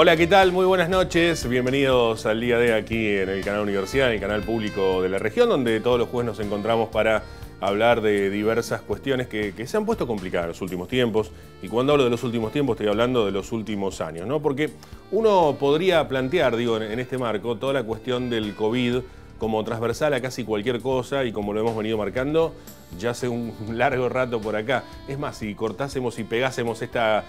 Hola, ¿qué tal? Muy buenas noches. Bienvenidos al día de aquí en el canal Universidad, en el canal público de la región, donde todos los jueves nos encontramos para hablar de diversas cuestiones que se han puesto complicadas en los últimos tiempos. Y cuando hablo de los últimos tiempos, estoy hablando de los últimos años, ¿no? Porque uno podría plantear, digo, en este marco, toda la cuestión del COVID como transversal a casi cualquier cosa y como lo hemos venido marcando ya hace un largo rato por acá. Es más, si cortásemos y pegásemos esta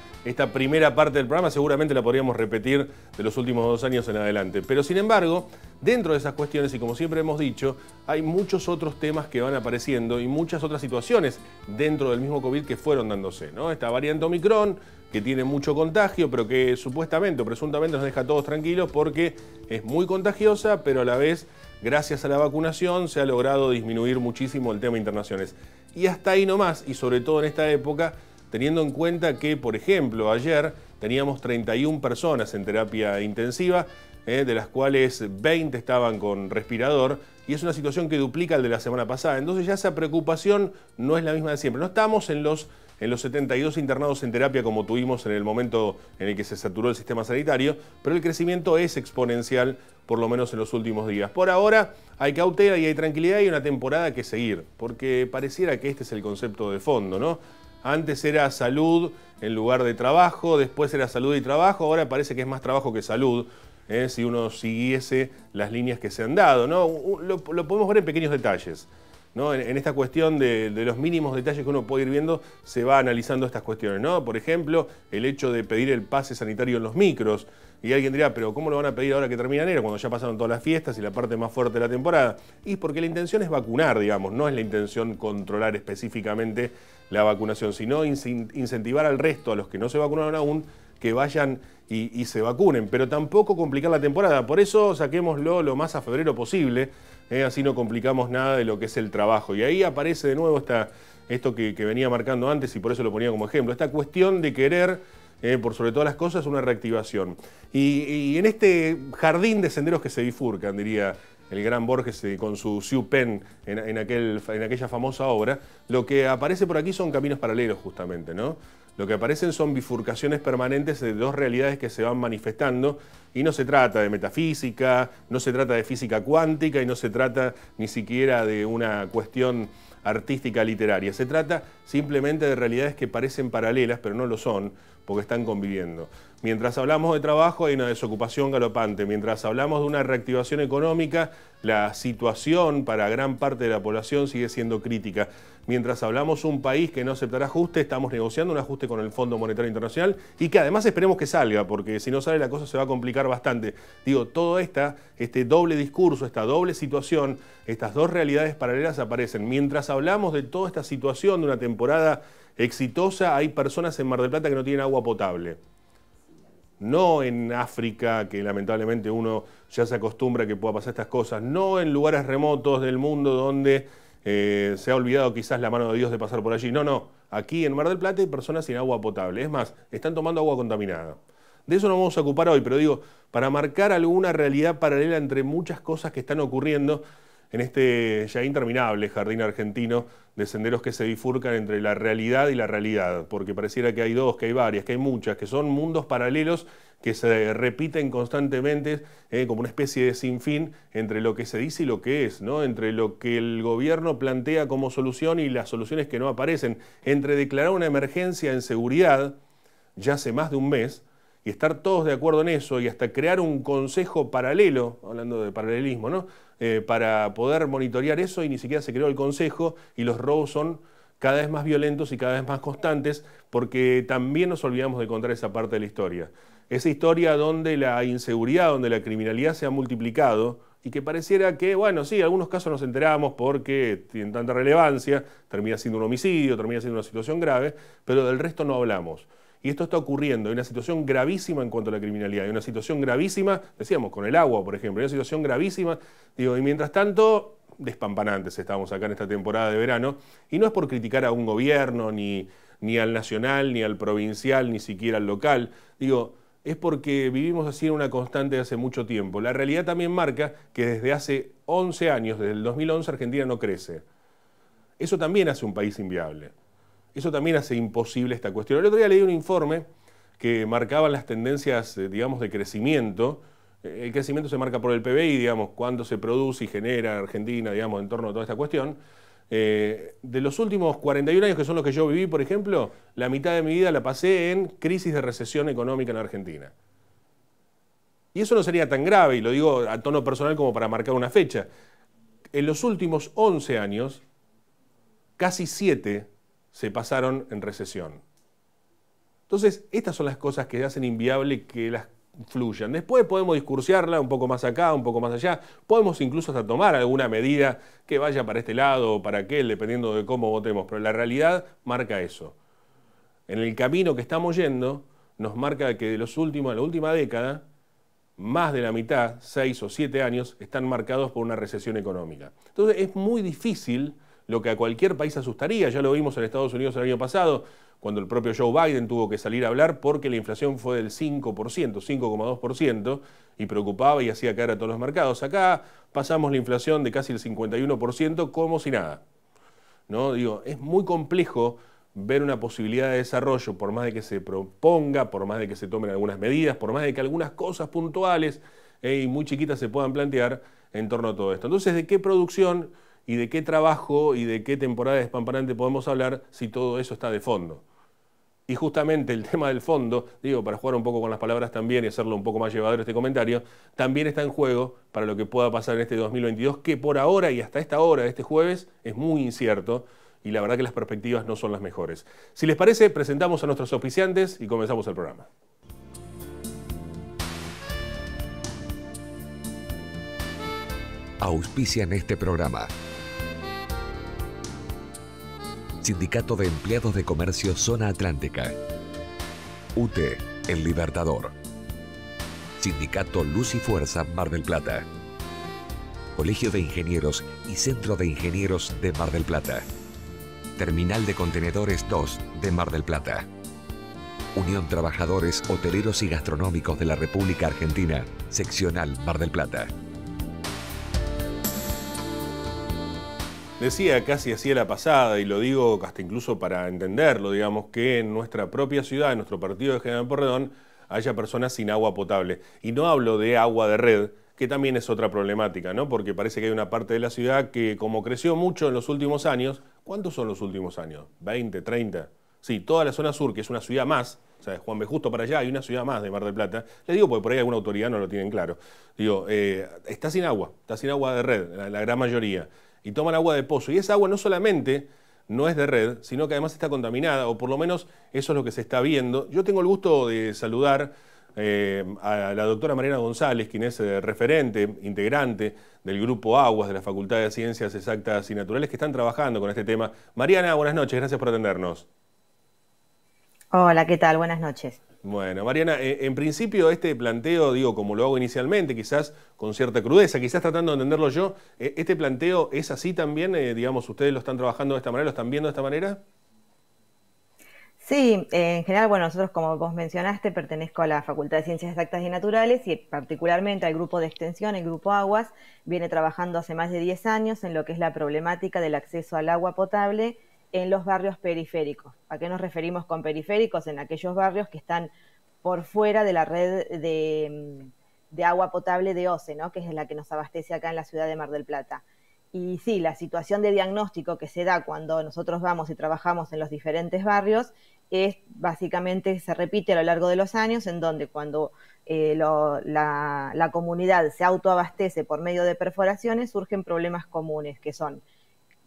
primera parte del programa, seguramente la podríamos repetir de los últimos 2 años en adelante. Pero sin embargo, dentro de esas cuestiones, y como siempre hemos dicho, hay muchos otros temas que van apareciendo y muchas otras situaciones dentro del mismo COVID que fueron dándose, ¿no? Esta variante Omicron, que tiene mucho contagio, pero que supuestamente o presuntamente nos deja a todos tranquilos porque es muy contagiosa, pero a la vez, gracias a la vacunación, se ha logrado disminuir muchísimo el tema internacionales. Y hasta ahí nomás, y sobre todo en esta época, teniendo en cuenta que, por ejemplo, ayer teníamos 31 personas en terapia intensiva, de las cuales 20 estaban con respirador, y es una situación que duplica el de la semana pasada. Entonces ya esa preocupación no es la misma de siempre. No estamos en los 72 internados en terapia como tuvimos en el momento en el que se saturó el sistema sanitario, pero el crecimiento es exponencial, por lo menos en los últimos días. Por ahora hay cautela y hay tranquilidad y una temporada que seguir, porque pareciera que este es el concepto de fondo, ¿no? Antes era salud en lugar de trabajo, después era salud y trabajo, ahora parece que es más trabajo que salud, si uno siguiese las líneas que se han dado, ¿no? Lo podemos ver en pequeños detalles, ¿no? En esta cuestión de los mínimos detalles que uno puede ir viendo, se va analizando estas cuestiones, ¿no? Por ejemplo, el hecho de pedir el pase sanitario en los micros. Y alguien dirá, pero ¿cómo lo van a pedir ahora que termina enero, cuando ya pasaron todas las fiestas y la parte más fuerte de la temporada? Y porque la intención es vacunar, digamos, no es la intención controlar específicamente la vacunación, sino incentivar al resto, a los que no se vacunaron aún, que vayan y se vacunen, pero tampoco complicar la temporada. Por eso saquémoslo lo más a febrero posible, así no complicamos nada de lo que es el trabajo. Y ahí aparece de nuevo esto que venía marcando antes y por eso lo ponía como ejemplo, esta cuestión de querer, por sobre todas las cosas, una reactivación. Y en este jardín de senderos que se bifurcan, diría el gran Borges con su Siu Pen en aquella famosa obra, lo que aparece por aquí son caminos paralelos justamente, ¿no? Lo que aparecen son bifurcaciones permanentes de dos realidades que se van manifestando y no se trata de metafísica, no se trata de física cuántica y no se trata ni siquiera de una cuestión artística literaria. Se trata simplemente de realidades que parecen paralelas, pero no lo son, porque están conviviendo. Mientras hablamos de trabajo hay una desocupación galopante. Mientras hablamos de una reactivación económica, la situación para gran parte de la población sigue siendo crítica. Mientras hablamos de un país que no aceptará ajuste, estamos negociando un ajuste con el Fondo Monetario Internacional y que además esperemos que salga, porque si no sale la cosa se va a complicar bastante. Digo, todo este doble discurso, esta doble situación, estas dos realidades paralelas aparecen. Mientras hablamos de toda esta situación de una temporada exitosa, hay personas en Mar del Plata que no tienen agua potable. No en África, que lamentablemente uno ya se acostumbra a que pueda pasar estas cosas. No en lugares remotos del mundo donde se ha olvidado quizás la mano de Dios de pasar por allí. No. Aquí en Mar del Plata hay personas sin agua potable. Es más, están tomando agua contaminada. De eso no vamos a ocupar hoy, pero digo, para marcar alguna realidad paralela entre muchas cosas que están ocurriendo en este ya interminable jardín argentino de senderos que se bifurcan entre la realidad y la realidad, porque pareciera que hay dos, que hay varias, que hay muchas, que son mundos paralelos que se repiten constantemente como una especie de sinfín entre lo que se dice y lo que es, ¿no? Entre lo que el gobierno plantea como solución y las soluciones que no aparecen, entre declarar una emergencia en seguridad ya hace más de un mes, y estar todos de acuerdo en eso y hasta crear un consejo paralelo, hablando de paralelismo, ¿no? Para poder monitorear eso y ni siquiera se creó el consejo y los robos son cada vez más violentos y cada vez más constantes porque también nos olvidamos de contar esa parte de la historia. Esa historia donde la inseguridad, donde la criminalidad se ha multiplicado y que pareciera que, bueno, sí, en algunos casos nos enteramos porque tienen tanta relevancia, termina siendo un homicidio, termina siendo una situación grave, pero del resto no hablamos. Y esto está ocurriendo, hay una situación gravísima en cuanto a la criminalidad, hay una situación gravísima, decíamos, con el agua, por ejemplo, hay una situación gravísima, digo, y mientras tanto, despampanantes estamos acá en esta temporada de verano, y no es por criticar a un gobierno, ni al nacional, ni al provincial, ni siquiera al local, digo, es porque vivimos así en una constante de hace mucho tiempo. La realidad también marca que desde hace 11 años, desde el 2011, Argentina no crece. Eso también hace un país inviable. Eso también hace imposible esta cuestión. El otro día leí un informe que marcaban las tendencias, digamos, de crecimiento. El crecimiento se marca por el PBI, digamos, cuánto se produce y genera Argentina, digamos, en torno a toda esta cuestión. De los últimos 41 años, que son los que yo viví, por ejemplo, la mitad de mi vida la pasé en crisis de recesión económica en Argentina. Y eso no sería tan grave, y lo digo a tono personal como para marcar una fecha. En los últimos 11 años, casi 7 se pasaron en recesión. Entonces, estas son las cosas que hacen inviable que las fluyan. Después podemos discursiarla un poco más acá, un poco más allá. Podemos incluso hasta tomar alguna medida que vaya para este lado o para aquel, dependiendo de cómo votemos. Pero la realidad marca eso. En el camino que estamos yendo, nos marca que de la última década, más de la mitad, 6 o 7 años, están marcados por una recesión económica. Entonces es muy difícil, lo que a cualquier país asustaría. Ya lo vimos en Estados Unidos el año pasado, cuando el propio Joe Biden tuvo que salir a hablar porque la inflación fue del 5%, 5,2%, y preocupaba y hacía caer a todos los mercados. Acá pasamos la inflación de casi el 51% como si nada, ¿no? Digo, es muy complejo ver una posibilidad de desarrollo, por más de que se proponga, por más de que se tomen algunas medidas, por más de que algunas cosas puntuales y muy chiquitas se puedan plantear en torno a todo esto. Entonces, ¿de qué producción y de qué trabajo y de qué temporada despampanante podemos hablar si todo eso está de fondo? Y justamente el tema del fondo, digo, para jugar un poco con las palabras también y hacerlo un poco más llevadero este comentario, también está en juego para lo que pueda pasar en este 2022, que por ahora y hasta esta hora de este jueves es muy incierto y la verdad que las perspectivas no son las mejores. Si les parece, presentamos a nuestros auspiciantes y comenzamos el programa. Auspician este programa. Sindicato de Empleados de Comercio Zona Atlántica. UTE, El Libertador. Sindicato Luz y Fuerza Mar del Plata. Colegio de Ingenieros y Centro de Ingenieros de Mar del Plata. Terminal de Contenedores 2 de Mar del Plata. Unión Trabajadores Hoteleros y Gastronómicos de la República Argentina, Seccional Mar del Plata. Decía casi así a la pasada, y lo digo hasta incluso para entenderlo, digamos, que en nuestra propia ciudad, en nuestro partido de General Porredón, haya personas sin agua potable. Y no hablo de agua de red, que también es otra problemática, ¿no? Porque parece que hay una parte de la ciudad que, como creció mucho en los últimos años, ¿cuántos son los últimos años? ¿20, 30? Sí, toda la zona sur, que es una ciudad más, o sea, de Juan B. Justo para allá hay una ciudad más de Mar del Plata. Les digo porque por ahí alguna autoridad no lo tienen claro. Digo, está sin agua de red, la gran mayoría. Y toman agua de pozo. Y esa agua no solamente no es de red, sino que además está contaminada, o por lo menos eso es lo que se está viendo. Yo tengo el gusto de saludar a la doctora Mariana González, quien es referente, integrante del Grupo Aguas de la Facultad de Ciencias Exactas y Naturales, que están trabajando con este tema. Mariana, buenas noches, gracias por atendernos. Hola, ¿qué tal? Buenas noches. Bueno, Mariana, en principio este planteo, digo, como lo hago inicialmente, quizás con cierta crudeza, quizás tratando de entenderlo yo, ¿este planteo es así también? Digamos, ¿ustedes lo están trabajando de esta manera, lo están viendo de esta manera? Sí, en general, bueno, nosotros, como vos mencionaste, pertenezco a la Facultad de Ciencias Exactas y Naturales y particularmente al grupo de extensión, el Grupo Aguas, viene trabajando hace más de 10 años en lo que es la problemática del acceso al agua potable en los barrios periféricos. ¿A qué nos referimos con periféricos? En aquellos barrios que están por fuera de la red de agua potable de OCE, ¿no? Que es la que nos abastece acá en la ciudad de Mar del Plata. Y sí, la situación de diagnóstico que se da cuando nosotros vamos y trabajamos en los diferentes barrios es básicamente, se repite a lo largo de los años, en donde cuando la comunidad se autoabastece por medio de perforaciones, surgen problemas comunes, que son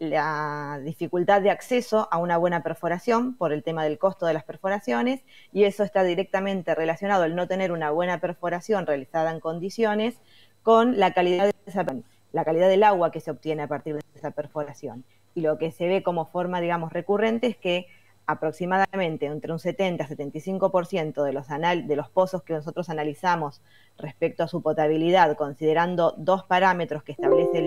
la dificultad de acceso a una buena perforación por el tema del costo de las perforaciones, y eso está directamente relacionado al no tener una buena perforación realizada en condiciones con la calidad del agua que se obtiene a partir de esa perforación. Y lo que se ve como forma, digamos, recurrente es que aproximadamente entre un 70 a 75% de los pozos que nosotros analizamos respecto a su potabilidad, considerando dos parámetros que establece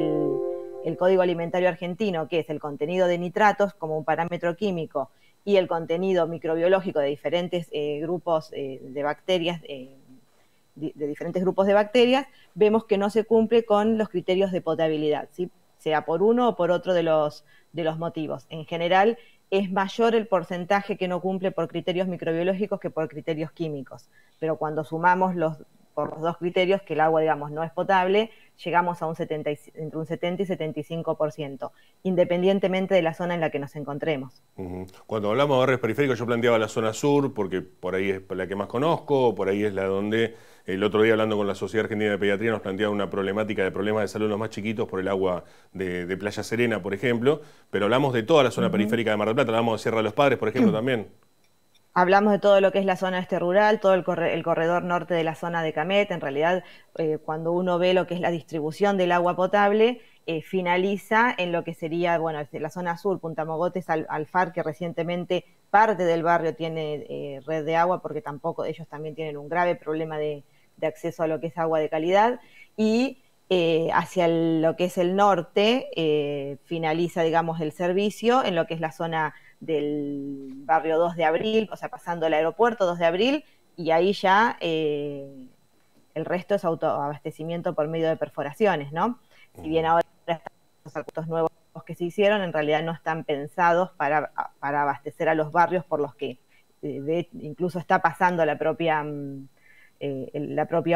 el Código Alimentario Argentino, que es el contenido de nitratos como un parámetro químico y el contenido microbiológico de diferentes grupos de bacterias, de diferentes grupos de bacterias, vemos que no se cumple con los criterios de potabilidad, ¿sí? Sea por uno o por otro de los motivos. En general, es mayor el porcentaje que no cumple por criterios microbiológicos que por criterios químicos. Pero cuando sumamos por los dos criterios, que el agua, digamos, no es potable, llegamos a entre un 70 y 75%, independientemente de la zona en la que nos encontremos. Cuando hablamos de barrios periféricos, yo planteaba la zona sur, porque por ahí es la que más conozco, por ahí es la donde el otro día, hablando con la Sociedad Argentina de Pediatría, nos planteaba una problemática de problemas de salud en los más chiquitos por el agua de Playa Serena, por ejemplo, pero hablamos de toda la zona periférica de Mar del Plata, hablamos de Sierra de los Padres, por ejemplo, también. Hablamos de todo lo que es la zona este rural, todo el corredor norte de la zona de Camet. En realidad, cuando uno ve lo que es la distribución del agua potable, finaliza en lo que sería, bueno, la zona sur, Punta Mogotes, Alfar, que recientemente parte del barrio tiene red de agua, porque tampoco ellos también tienen un grave problema de acceso a lo que es agua de calidad, y hacia lo que es el norte finaliza, digamos, el servicio en lo que es la zona del barrio 2 de Abril, o sea, pasando el aeropuerto 2 de Abril, y ahí ya el resto es autoabastecimiento por medio de perforaciones, ¿no? Si bien ahora los acueductos nuevos que se hicieron en realidad no están pensados para abastecer a los barrios por los que incluso está pasando la propia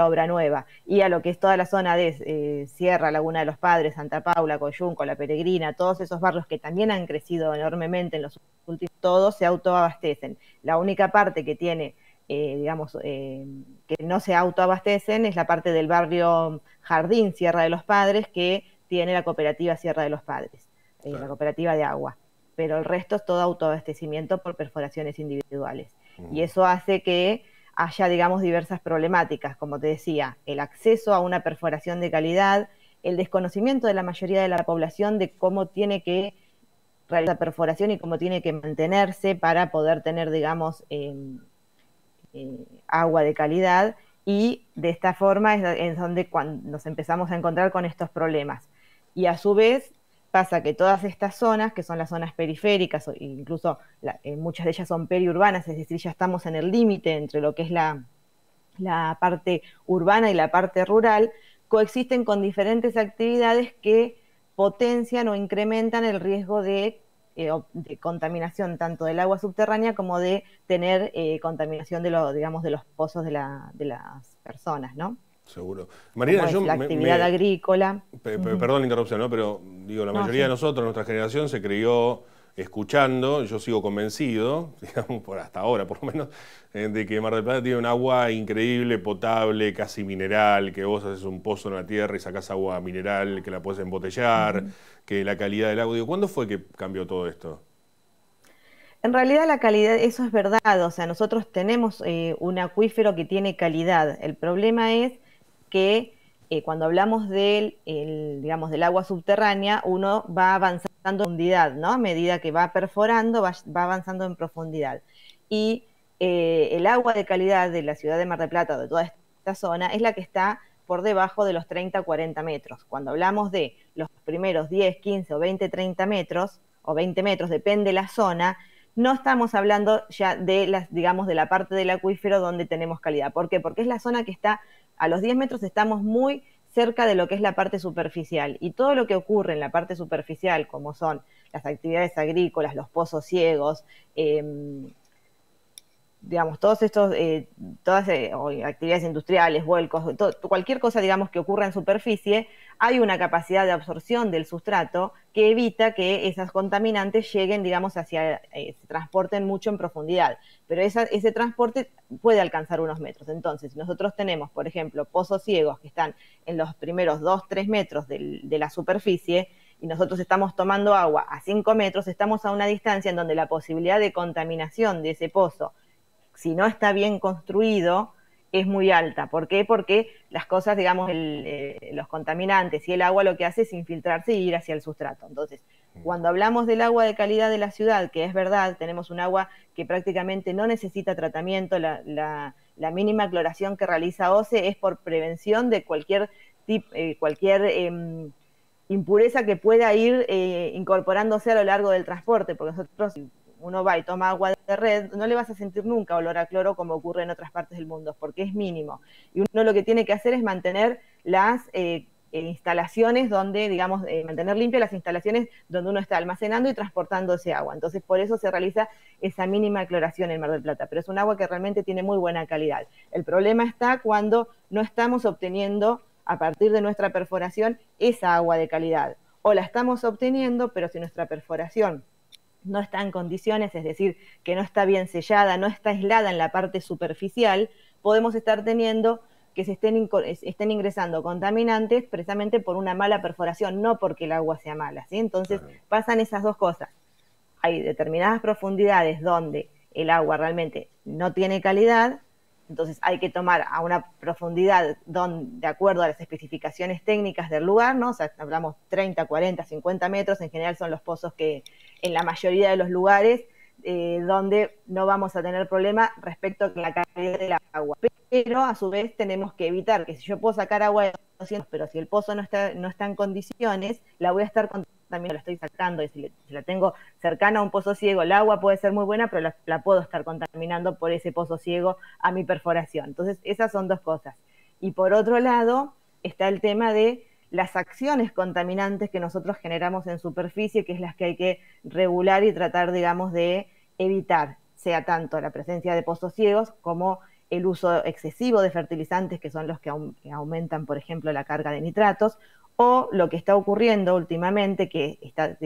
obra nueva, y a lo que es toda la zona de Sierra, Laguna de los Padres, Santa Paula, Coyunco, La Peregrina, todos esos barrios que también han crecido enormemente en los últimos, todos se autoabastecen. La única parte que tiene, digamos, que no se autoabastecen es la parte del barrio Jardín, Sierra de los Padres, que tiene la cooperativa Sierra de los Padres, la cooperativa de agua, pero el resto es todo autoabastecimiento por perforaciones individuales. Y eso hace que haya, digamos, diversas problemáticas, como te decía, el acceso a una perforación de calidad, el desconocimiento de la mayoría de la población de cómo tiene que realizar la perforación y cómo tiene que mantenerse para poder tener, digamos, agua de calidad, y de esta forma es donde nos empezamos a encontrar con estos problemas. Y a su vez pasa que todas estas zonas, que son las zonas periféricas, o incluso muchas de ellas son periurbanas, es decir, ya estamos en el límite entre lo que es la parte urbana y la parte rural, coexisten con diferentes actividades que potencian o incrementan el riesgo de contaminación tanto del agua subterránea como de tener contaminación digamos, de los pozos de las personas, ¿no? Seguro. Marina, yo la actividad agrícola. Perdón la interrupción, ¿no? Pero digo, la mayoría de nosotros, nuestra generación, se crió escuchando, yo sigo convencido, digamos, por hasta ahora por lo menos, de que Mar del Plata tiene un agua increíble, potable, casi mineral, que vos haces un pozo en la tierra y sacás agua mineral, que la puedes embotellar, que la calidad del agua. Digo, ¿cuándo fue que cambió todo esto? En realidad la calidad, eso es verdad, o sea, nosotros tenemos un acuífero que tiene calidad. El problema es que cuando hablamos digamos, del agua subterránea, uno va avanzando en profundidad, ¿no? A medida que va perforando, va avanzando en profundidad. Y el agua de calidad de la ciudad de Mar del Plata, de toda esta zona, es la que está por debajo de los 30, 40 metros. Cuando hablamos de los primeros 10, 15 o 20, 30 metros, o 20 metros, depende de la zona, no estamos hablando ya de digamos, de la parte del acuífero donde tenemos calidad. ¿Por qué? Porque es la zona que está, a los 10 metros estamos muy cerca de lo que es la parte superficial, y todo lo que ocurre en la parte superficial, como son las actividades agrícolas, los pozos ciegos, digamos, todas actividades industriales, vuelcos, cualquier cosa, digamos, que ocurra en superficie, hay una capacidad de absorción del sustrato que evita que esas contaminantes lleguen, digamos, se transporten mucho en profundidad, pero ese transporte puede alcanzar unos metros. Entonces, si nosotros tenemos, por ejemplo, pozos ciegos que están en los primeros 2, 3 metros de la superficie, y nosotros estamos tomando agua a 5 metros, estamos a una distancia en donde la posibilidad de contaminación de ese pozo, si no está bien construido, es muy alta. ¿Por qué? Porque las cosas, digamos, los contaminantes y el agua lo que hace es infiltrarse y ir hacia el sustrato. Entonces, cuando hablamos del agua de calidad de la ciudad, que es verdad, tenemos un agua que prácticamente no necesita tratamiento, la mínima cloración que realiza OCE es por prevención de cualquier impureza que pueda ir incorporándose a lo largo del transporte, porque nosotros, uno va y toma agua de red, no le vas a sentir nunca olor a cloro como ocurre en otras partes del mundo, porque es mínimo. Y uno lo que tiene que hacer es mantener las instalaciones donde, digamos, mantener limpias las instalaciones donde uno está almacenando y transportando ese agua. Entonces, por eso se realiza esa mínima cloración en Mar del Plata, pero es un agua que realmente tiene muy buena calidad. El problema está cuando no estamos obteniendo, a partir de nuestra perforación, esa agua de calidad. O la estamos obteniendo, pero si nuestra perforación no está en condiciones, es decir, que no está bien sellada, no está aislada en la parte superficial, podemos estar teniendo que se estén ingresando contaminantes precisamente por una mala perforación, no porque el agua sea mala, ¿sí? Entonces pasan esas dos cosas. Hay determinadas profundidades donde el agua realmente no tiene calidad, entonces hay que tomar a una profundidad de acuerdo a las especificaciones técnicas del lugar, ¿no? O sea, hablamos 30, 40, 50 metros, en general son los pozos que en la mayoría de los lugares donde no vamos a tener problema respecto a la calidad del agua. Pero a su vez tenemos que evitar que si yo puedo sacar agua de 200, pero si el pozo no está en condiciones, la voy a estar contaminando, la estoy sacando, y si la tengo cercana a un pozo ciego, el agua puede ser muy buena, pero la puedo estar contaminando por ese pozo ciego a mi perforación. Entonces, esas son dos cosas. Y por otro lado, está el tema de las acciones contaminantes que nosotros generamos en superficie, que es las que hay que regular y tratar, digamos, de evitar, sea tanto la presencia de pozos ciegos como el uso excesivo de fertilizantes, que son los que aumentan, por ejemplo, la carga de nitratos, o lo que está ocurriendo últimamente, que está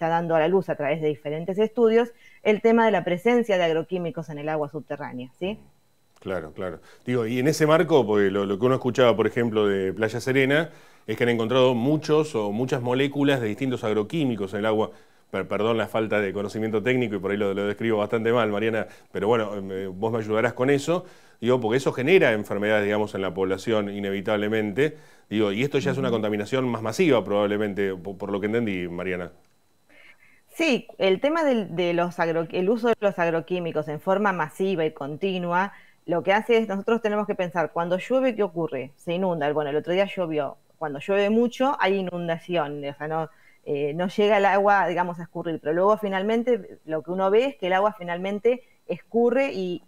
dando a la luz a través de diferentes estudios, el tema de la presencia de agroquímicos en el agua subterránea, ¿sí? Claro, claro. Digo, y en ese marco, porque lo que uno escuchaba, por ejemplo, de Playa Serena, es que han encontrado muchas moléculas de distintos agroquímicos en el agua. Perdón la falta de conocimiento técnico y por ahí lo describo bastante mal, Mariana, pero bueno, vos me ayudarás con eso, digo, porque eso genera enfermedades, digamos, en la población inevitablemente, digo, y esto ya es una contaminación más masiva probablemente, por lo que entendí, Mariana. Sí, el tema el uso de los agroquímicos en forma masiva y continua, lo que hace es, nosotros tenemos que pensar, cuando llueve, ¿qué ocurre? Se inunda, bueno, el otro día llovió, cuando llueve mucho hay inundación, o sea, no llega el agua, digamos, a escurrir, pero luego finalmente lo que uno ve es que el agua finalmente escurre y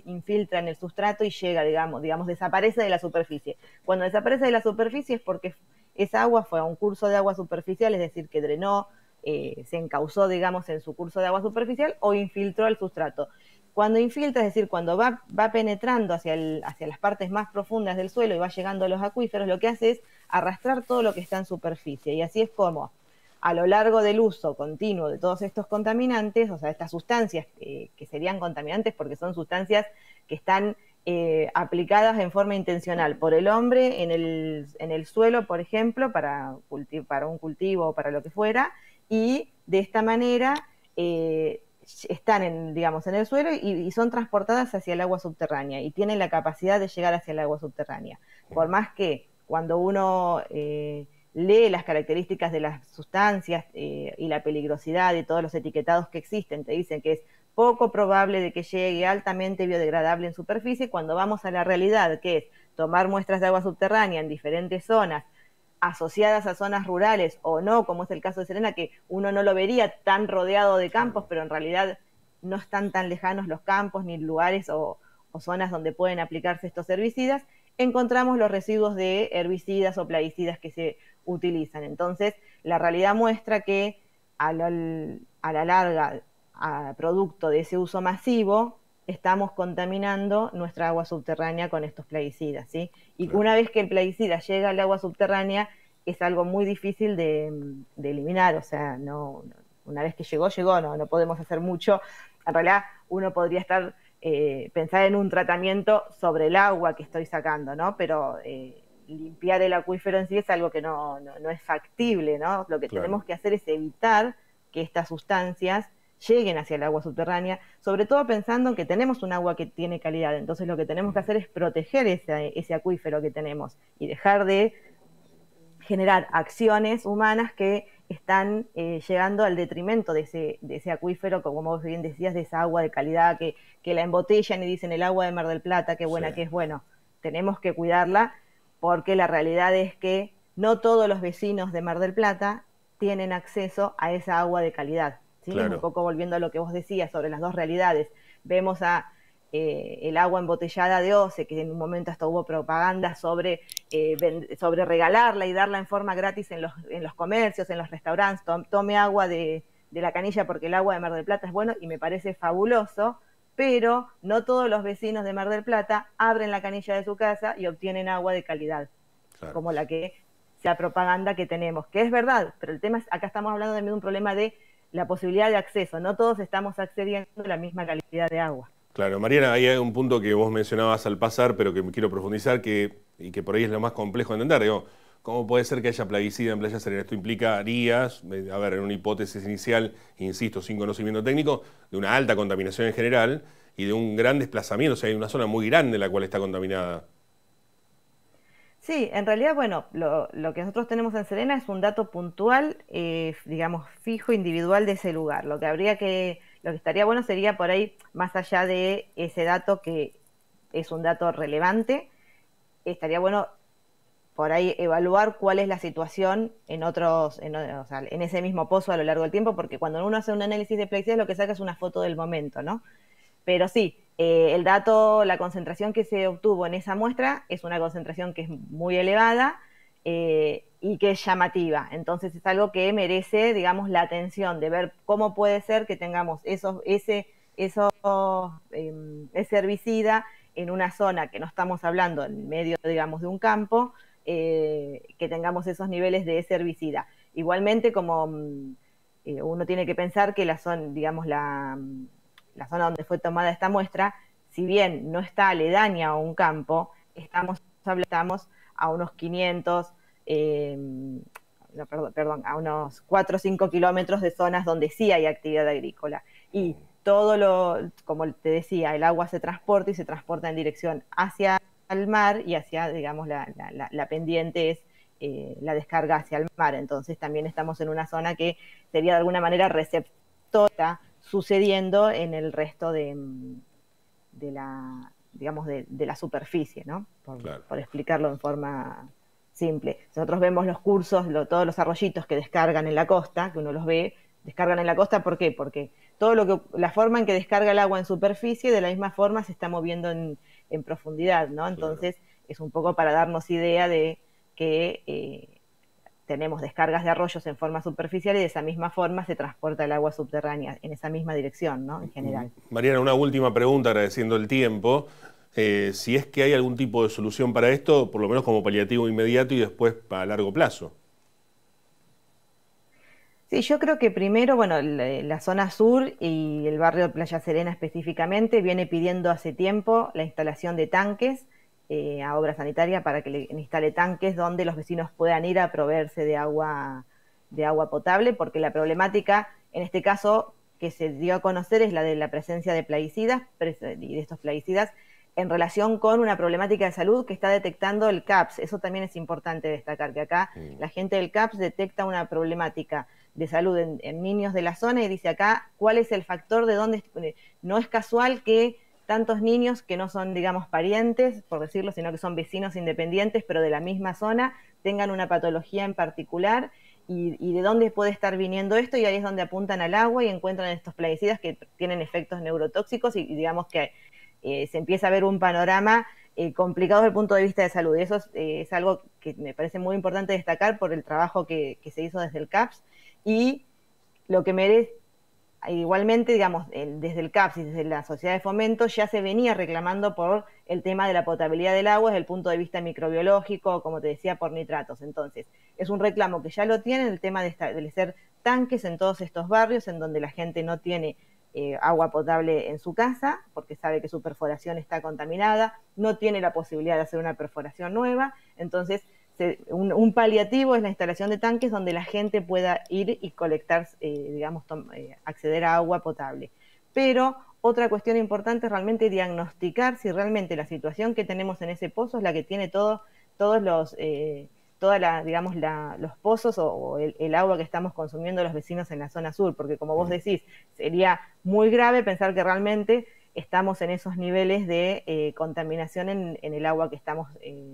infiltra en el sustrato y llega, digamos, desaparece de la superficie. Cuando desaparece de la superficie es porque esa agua fue a un curso de agua superficial, es decir, que drenó, se encauzó, digamos, en su curso de agua superficial o infiltró al sustrato. Cuando infiltra, es decir, cuando va penetrando hacia las partes más profundas del suelo y va llegando a los acuíferos, lo que hace es arrastrar todo lo que está en superficie. Y así es como, a lo largo del uso continuo de todos estos contaminantes, o sea, estas sustancias que serían contaminantes porque son sustancias que están aplicadas en forma intencional por el hombre en el suelo, por ejemplo, para un cultivo o para lo que fuera, y de esta manera están en el suelo y son transportadas hacia el agua subterránea y tienen la capacidad de llegar hacia el agua subterránea. Por más que cuando uno lee las características de las sustancias y la peligrosidad y todos los etiquetados que existen, te dicen que es poco probable de que llegue, altamente biodegradable en superficie, cuando vamos a la realidad, que es tomar muestras de agua subterránea en diferentes zonas, asociadas a zonas rurales o no, como es el caso de Serena, que uno no lo vería tan rodeado de campos, pero en realidad no están tan lejanos los campos, ni lugares o zonas donde pueden aplicarse estos herbicidas, encontramos los residuos de herbicidas o plaguicidas que se utilizan. Entonces, la realidad muestra que a la larga, producto de ese uso masivo, estamos contaminando nuestra agua subterránea con estos plaguicidas, ¿sí? Y una vez que el plaguicida llega al agua subterránea, es algo muy difícil de eliminar, o sea, una vez que llegó, no podemos hacer mucho. En realidad, uno podría pensar en un tratamiento sobre el agua que estoy sacando, ¿no? Pero limpiar el acuífero en sí es algo que no es factible, ¿no? Lo que tenemos que hacer es evitar que estas sustancias lleguen hacia el agua subterránea, sobre todo pensando que tenemos un agua que tiene calidad. Entonces lo que tenemos que hacer es proteger ese acuífero que tenemos y dejar de generar acciones humanas que están llegando al detrimento de ese acuífero, como vos bien decías, de esa agua de calidad que la embotellan y dicen el agua de Mar del Plata, qué buena que es. Bueno, tenemos que cuidarla porque la realidad es que no todos los vecinos de Mar del Plata tienen acceso a esa agua de calidad. ¿Sí? Claro. Un poco volviendo a lo que vos decías sobre las dos realidades. Vemos a el agua embotellada de OCE, que en un momento hasta hubo propaganda sobre regalarla y darla en forma gratis en los comercios, en los restaurantes, tome agua de la canilla porque el agua de Mar del Plata es bueno, y me parece fabuloso, pero no todos los vecinos de Mar del Plata abren la canilla de su casa y obtienen agua de calidad, claro, como la propaganda que tenemos, que es verdad, pero el tema es, acá estamos hablando también de un problema de la posibilidad de acceso, no todos estamos accediendo a la misma calidad de agua. Claro, Mariana, ahí hay un punto que vos mencionabas al pasar, pero que quiero profundizar, y que por ahí es lo más complejo de entender. Digo, ¿cómo puede ser que haya plaguicida en Playa Serena? Esto implicaría, a ver, en una hipótesis inicial, insisto, sin conocimiento técnico, de una alta contaminación en general y de un gran desplazamiento. O sea, hay una zona muy grande la cual está contaminada. Sí, en realidad, bueno, lo que nosotros tenemos en Serena es un dato puntual, digamos, fijo, individual de ese lugar. Lo que estaría bueno sería por ahí, más allá de ese dato que es un dato relevante, estaría bueno por ahí evaluar cuál es la situación o sea, en ese mismo pozo a lo largo del tiempo, porque cuando uno hace un análisis de plaguicidas lo que saca es una foto del momento, ¿no? Pero sí, el dato, la concentración que se obtuvo en esa muestra es una concentración que es muy elevada y que es llamativa. Entonces es algo que merece, digamos, la atención de ver cómo puede ser que tengamos ese herbicida en una zona que no estamos hablando en medio, digamos, de un campo, que tengamos esos niveles de ese herbicida. Igualmente, como uno tiene que pensar que la zona, digamos, la zona donde fue tomada esta muestra, si bien no está aledaña a un campo, estamos a unos 500, a unos 4 o 5 kilómetros de zonas donde sí hay actividad agrícola. Y como te decía, el agua se transporta y se transporta en dirección hacia el mar y hacia, digamos, la pendiente es la descarga hacia el mar. Entonces también estamos en una zona que sería de alguna manera receptora sucediendo en el resto de la superficie, ¿no? Por explicarlo en forma simple. Nosotros vemos los cursos, todos los arroyitos que descargan en la costa, que uno los ve, descargan en la costa, ¿por qué? Porque la forma en que descarga el agua en superficie, de la misma forma se está moviendo en profundidad, ¿no? Entonces, es un poco para darnos idea de que tenemos descargas de arroyos en forma superficial y de esa misma forma se transporta el agua subterránea en esa misma dirección, ¿no? En general. Mariana, una última pregunta, agradeciendo el tiempo. Si es que hay algún tipo de solución para esto, por lo menos como paliativo inmediato y después para largo plazo. Sí, yo creo que primero, bueno, la zona sur y el barrio de Playa Serena específicamente viene pidiendo hace tiempo la instalación de tanques a Obra Sanitaria para que le instale tanques donde los vecinos puedan ir a proveerse de agua potable, porque la problemática, en este caso, que se dio a conocer es la de la presencia de plaguicidas y de estos plaguicidas en relación con una problemática de salud que está detectando el CAPS. Eso también es importante destacar, que acá la gente del CAPS detecta una problemática de salud en niños de la zona y dice acá cuál es el factor de dónde. No es casual que tantos niños que no son, digamos, parientes, por decirlo, sino que son vecinos independientes, pero de la misma zona, tengan una patología en particular y de dónde puede estar viniendo esto, y ahí es donde apuntan al agua y encuentran estos plaguicidas que tienen efectos neurotóxicos y digamos que se empieza a ver un panorama complicado desde el punto de vista de salud. Y eso es algo que me parece muy importante destacar por el trabajo que se hizo desde el CAPS y lo que merece. Igualmente, digamos, desde el CAPS y desde la Sociedad de Fomento ya se venía reclamando por el tema de la potabilidad del agua desde el punto de vista microbiológico, como te decía, por nitratos. Entonces, es un reclamo que ya lo tienen, el tema de establecer tanques en todos estos barrios en donde la gente no tiene agua potable en su casa, porque sabe que su perforación está contaminada, no tiene la posibilidad de hacer una perforación nueva. Entonces, un paliativo es la instalación de tanques donde la gente pueda ir y colectar, digamos, acceder a agua potable. Pero otra cuestión importante es realmente diagnosticar si realmente la situación que tenemos en ese pozo es la que tiene todos los pozos o el agua que estamos consumiendo los vecinos en la zona sur, porque como vos decís, sería muy grave pensar que realmente estamos en esos niveles de contaminación en el agua que estamos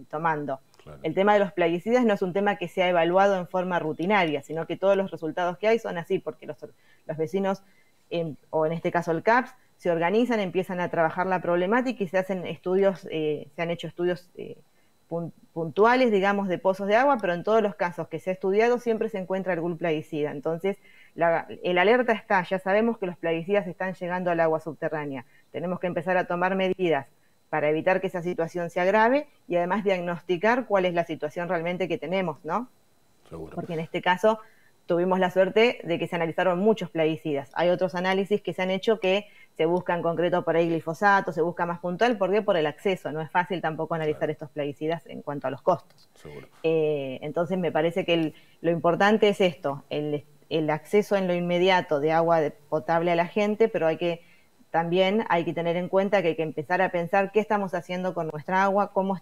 tomando. Claro. El tema de los plaguicidas no es un tema que se ha evaluado en forma rutinaria, sino que todos los resultados que hay son así, porque los vecinos, o en este caso el CAPS, se organizan, empiezan a trabajar la problemática y se hacen estudios, se han hecho estudios puntuales, digamos, de pozos de agua, pero en todos los casos que se ha estudiado siempre se encuentra algún plaguicida. Entonces, el alerta está, ya sabemos que los plaguicidas están llegando al agua subterránea. Tenemos que empezar a tomar medidas para evitar que esa situación se agrave y además diagnosticar cuál es la situación realmente que tenemos, ¿no? Seguro. Porque en este caso tuvimos la suerte de que se analizaron muchos plaguicidas. Hay otros análisis que se han hecho que se busca en concreto por ahí glifosato, se busca más puntual, ¿por qué? Por el acceso. No es fácil tampoco analizar estos plaguicidas en cuanto a los costos. Seguro. Entonces me parece que lo importante es esto, el acceso en lo inmediato de agua potable a la gente, pero también hay que tener en cuenta que hay que empezar a pensar qué estamos haciendo con nuestra agua, cómo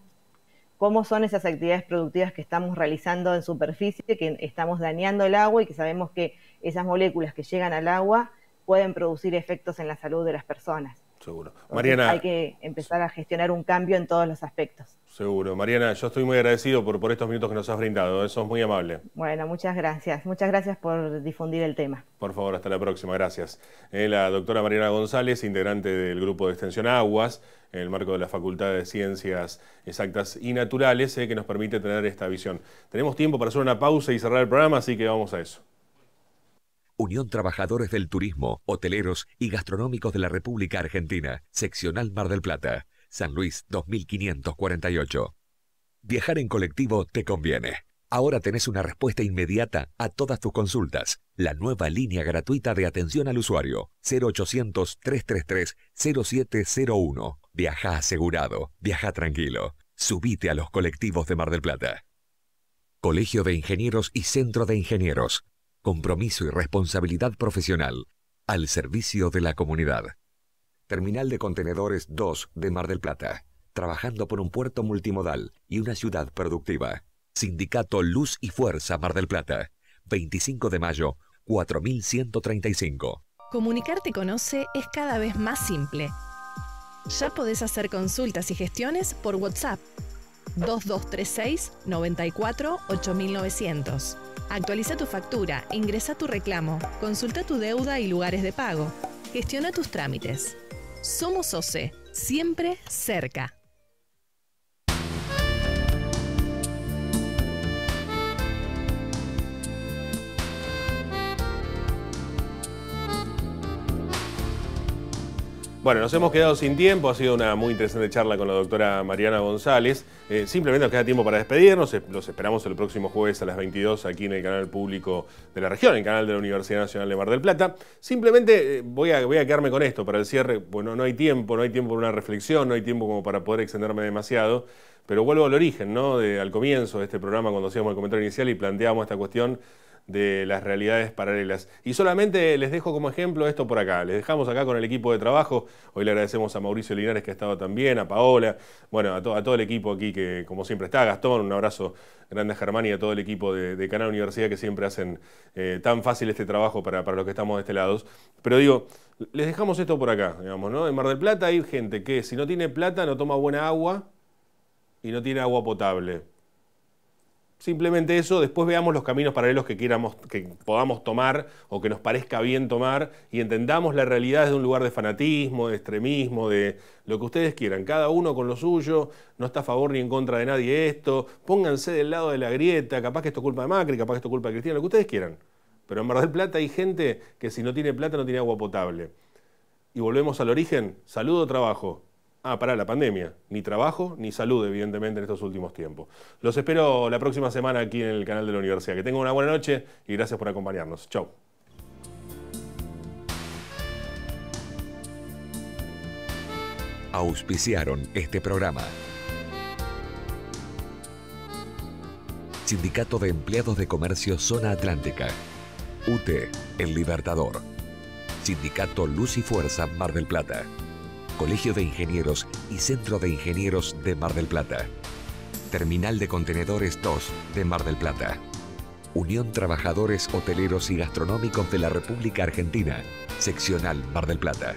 son esas actividades productivas que estamos realizando en superficie, que estamos dañando el agua y que sabemos que esas moléculas que llegan al agua pueden producir efectos en la salud de las personas. Seguro. Entonces, Mariana, hay que empezar a gestionar un cambio en todos los aspectos. Seguro. Mariana, yo estoy muy agradecido por estos minutos que nos has brindado. Eso es muy amable. Bueno, muchas gracias. Muchas gracias por difundir el tema. Por favor, hasta la próxima. Gracias. La doctora Mariana González, integrante del Grupo de Extensión Aguas, en el marco de la Facultad de Ciencias Exactas y Naturales, que nos permite tener esta visión. Tenemos tiempo para hacer una pausa y cerrar el programa, así que vamos a eso. Unión Trabajadores del Turismo, Hoteleros y Gastronómicos de la República Argentina, Seccional Mar del Plata, San Luis 2548. Viajar en colectivo te conviene. Ahora tenés una respuesta inmediata a todas tus consultas. La nueva línea gratuita de atención al usuario, 0800-333-0701. Viaja asegurado, viaja tranquilo. Subite a los colectivos de Mar del Plata. Colegio de Ingenieros y Centro de Ingenieros. Compromiso y responsabilidad profesional al servicio de la comunidad. Terminal de Contenedores 2 de Mar del Plata. Trabajando por un puerto multimodal y una ciudad productiva. Sindicato Luz y Fuerza Mar del Plata. 25 de mayo, 4135. Comunicarte con OCE es cada vez más simple. Ya podés hacer consultas y gestiones por WhatsApp. 2236 94 8900. Actualiza tu factura, ingresa tu reclamo, consulta tu deuda y lugares de pago. Gestiona tus trámites. Somos OCE, siempre cerca. Bueno, nos hemos quedado sin tiempo, ha sido una muy interesante charla con la doctora Mariana González. Simplemente nos queda tiempo para despedirnos, los esperamos el próximo jueves a las 22 aquí en el canal público de la región, el canal de la Universidad Nacional de Mar del Plata. Simplemente voy a quedarme con esto para el cierre. Bueno, no hay tiempo para una reflexión, no hay tiempo como para poder extenderme demasiado, pero vuelvo al origen, ¿no? Al comienzo de este programa, cuando hacíamos el comentario inicial y planteamos esta cuestión de las realidades paralelas. Y solamente les dejo como ejemplo esto por acá. Les dejamos acá con el equipo de trabajo. Hoy le agradecemos a Mauricio Linares, que ha estado también, a Paola, bueno, a todo el equipo aquí que como siempre está, a Gastón, un abrazo grande a Germán y a todo el equipo de Canal Universidad que siempre hacen tan fácil este trabajo para los que estamos de este lado. Pero digo, les dejamos esto por acá, digamos, ¿no? En Mar del Plata hay gente que si no tiene plata no toma buena agua y no tiene agua potable. Simplemente eso, después veamos los caminos paralelos que podamos tomar o que nos parezca bien tomar y entendamos la realidad desde un lugar de fanatismo, de extremismo, de lo que ustedes quieran. Cada uno con lo suyo, no está a favor ni en contra de nadie esto. Pónganse del lado de la grieta, capaz que esto es culpa de Macri, capaz que esto es culpa de Cristina, lo que ustedes quieran. Pero en Mar del Plata hay gente que si no tiene plata no tiene agua potable. Y volvemos al origen, salud o trabajo. Para la pandemia. Ni trabajo, ni salud, evidentemente, en estos últimos tiempos. Los espero la próxima semana aquí en el canal de la Universidad. Que tengan una buena noche y gracias por acompañarnos. Chau. Auspiciaron este programa. Sindicato de Empleados de Comercio Zona Atlántica. UTE, El Libertador. Sindicato Luz y Fuerza Mar del Plata. Colegio de Ingenieros y Centro de Ingenieros de Mar del Plata. Terminal de Contenedores 2 de Mar del Plata. Unión Trabajadores Hoteleros y Gastronómicos de la República Argentina, Seccional Mar del Plata.